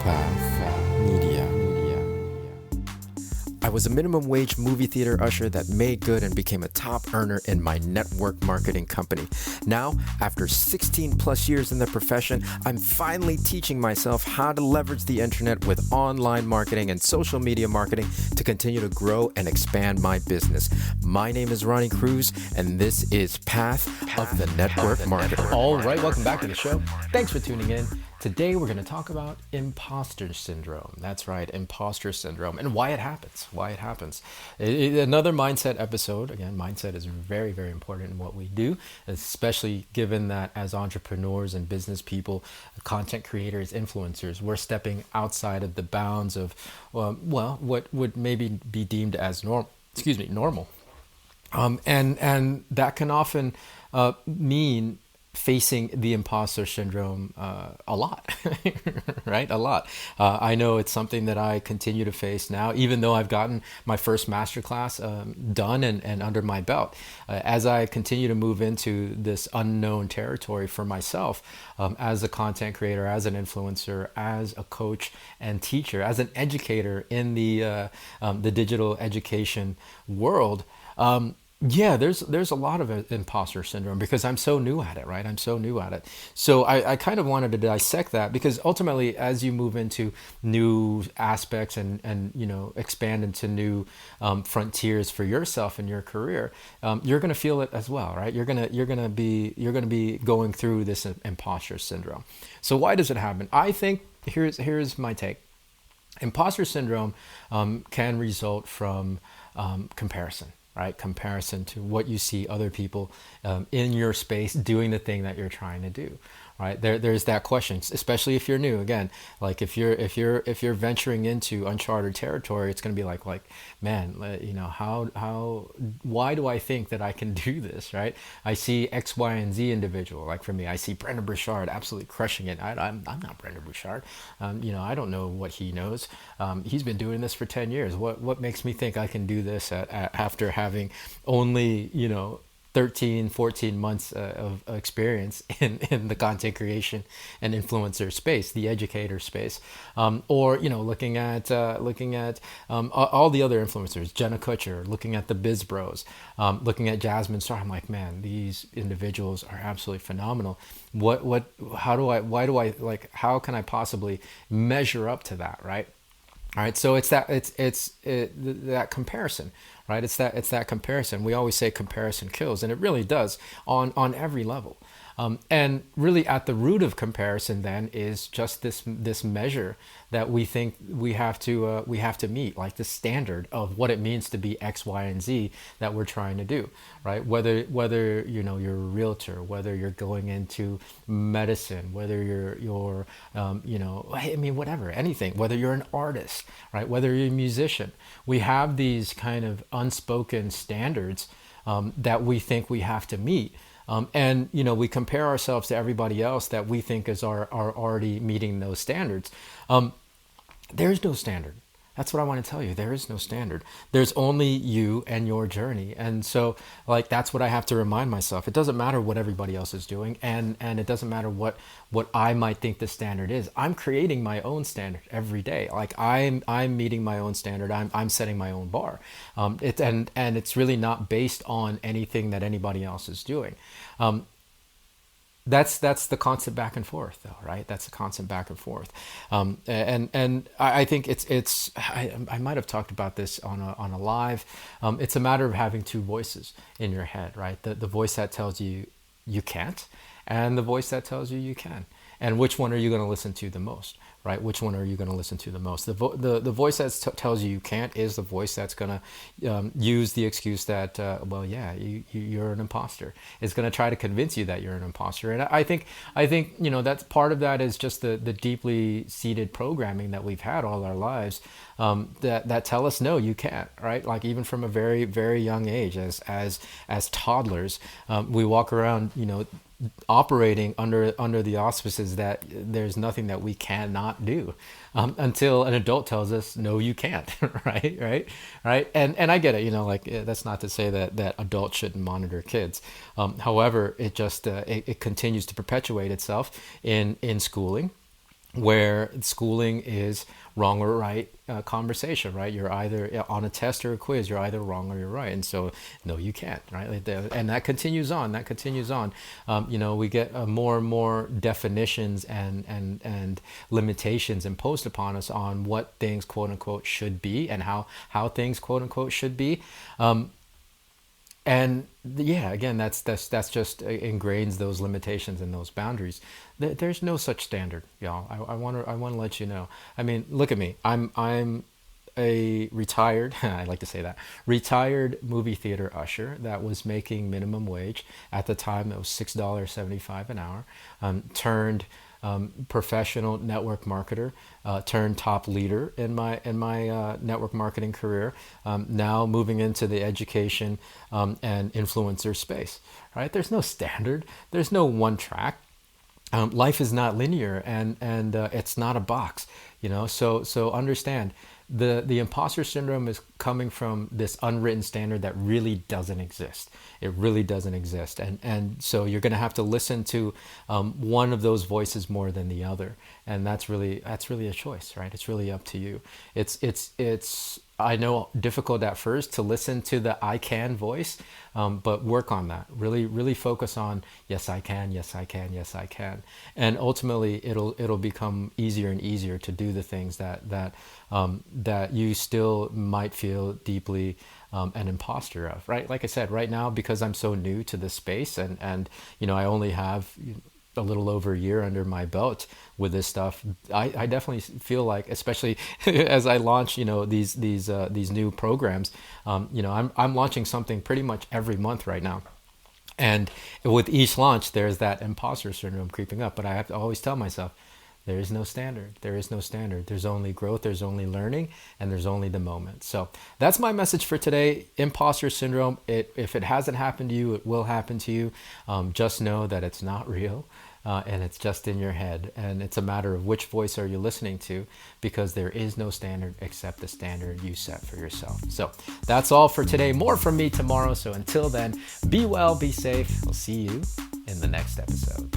Path Media. I was a minimum wage movie theater usher that made good and became a top earner in my network marketing company. Now, after 16 plus years in the profession, I'm finally teaching myself how to leverage the internet with online marketing and social media marketing to continue to grow and expand my business. My name is Ronnie Cruz, and this is Path of the Network Marketer. All right, welcome back to the show. Thanks for tuning in. Today we're going to talk about imposter syndrome. That's right, imposter syndrome, and why it happens. Another mindset episode. Again, mindset is very, very important in what we do, especially given that as entrepreneurs and business people, content creators, influencers, we're stepping outside of the bounds of, what would maybe be deemed as normal. And that can often mean facing the imposter syndrome a lot, right? A lot. I know it's something that I continue to face now, even though I've gotten my first masterclass done and under my belt. As I continue to move into this unknown territory for myself, as a content creator, as an influencer, as a coach and teacher, as an educator in the digital education world, there's a lot of imposter syndrome because I'm so new at it, right? So I kind of wanted to dissect that because ultimately, as you move into new aspects and expand into new frontiers for yourself and your career, you're going to feel it as well, right? You're gonna be going through this imposter syndrome. So why does it happen? I think here's my take. Imposter syndrome can result from comparison. Right? Comparison to what you see other people in your space doing the thing that you're trying to do. Right? There's that question, especially if you're new. Again, like if you're venturing into uncharted territory, it's going to be like, man, why do I think that I can do this? Right? I see X, Y, and Z individual. Like for me, I see Brendan Burchard absolutely crushing it. I'm not Brendan Burchard. I don't know what he knows. He's been doing this for 10 years. What makes me think I can do this after having only 13, 14 months of experience in the content creation and influencer space, the educator space, or looking at all the other influencers, Jenna Kutcher, looking at the Biz Bros, looking at Jasmine Star. I'm like, man, these individuals are absolutely phenomenal. How can I possibly measure up to that, right? All right, so it's that comparison, right? It's that comparison. We always say comparison kills, and it really does on every level. And really, at the root of comparison, then, is just this measure that we think we have to meet, like the standard of what it means to be X, Y, and Z that we're trying to do, right? Whether you're a realtor, whether you're going into medicine, whether you're whatever, anything, whether you're an artist, right? Whether you're a musician, we have these kind of unspoken standards that we think we have to meet. And we compare ourselves to everybody else that we think are already meeting those standards. There's no standard. That's what I want to tell you. There is no standard. There's only you and your journey. And so that's what I have to remind myself. It doesn't matter what everybody else is doing. And it doesn't matter what I might think the standard is. I'm creating my own standard every day. Like I'm meeting my own standard. I'm setting my own bar. And it's really not based on anything that anybody else is doing. That's the constant back and forth, though, right? That's the constant back and forth, and I think I might have talked about this on a live. It's a matter of having two voices in your head, right? The voice that tells you you can't, and the voice that tells you you can. And which one are you going to listen to the most, right? Which one are you going to listen to the most? The voice that tells you can't is the voice that's going to use the excuse that, you're an imposter. It's going to try to convince you that you're an imposter. And I think that's part of that is just the deeply seated programming that we've had all our lives that tell us, no, you can't, right? Like even from a very, very young age, as toddlers, we walk around, operating under the auspices that there's nothing that we cannot do until an adult tells us, no, you can't. right. And I get it, that's not to say that adults shouldn't monitor kids. However, it just it continues to perpetuate itself in schooling. where schooling is wrong or right conversation, right? You're either on a test or a quiz, you're either wrong or you're right. And so, no, you can't, right? And that continues on, that continues on. We get more and more definitions and limitations imposed upon us on what things, quote unquote, should be, and how things, quote unquote, should be. And yeah, again, that's just ingrains those limitations and those boundaries. There's no such standard, y'all. I want to let you know. I mean, look at me. I'm a retired, I like to say that, retired movie theater usher that was making minimum wage at the time. It was $6.75 an hour. Turned professional network marketer, turned top leader in my network marketing career. Now moving into the education and influencer space. Right? There's no standard. There's no one track. Life is not linear, and it's not a box. So understand. The imposter syndrome is coming from this unwritten standard that really doesn't exist. It really doesn't exist. And so you're going to have to listen to one of those voices more than the other. And that's really a choice, right? It's really up to you. It's I know, difficult at first to listen to the I can voice, but work on that. Really focus on, yes, I can, yes, I can, yes, I can. And ultimately it'll become easier and easier to do the things that you still might feel deeply an imposter of, right? Like I said, right now, because I'm so new to this space and I only have a little over a year under my belt with this stuff, I definitely feel like, especially as I launch, these new programs, I'm launching something pretty much every month right now. And with each launch, there's that imposter syndrome creeping up. But I have to always tell myself, there is no standard. There is no standard. There's only growth. There's only learning, and there's only the moment. So that's my message for today. Imposter syndrome. If it hasn't happened to you, it will happen to you. Just know that it's not real. And it's just in your head, and it's a matter of which voice are you listening to, because there is no standard except the standard you set for yourself. So that's all for today. More from me tomorrow. So until then, be well, be safe. I'll see you in the next episode.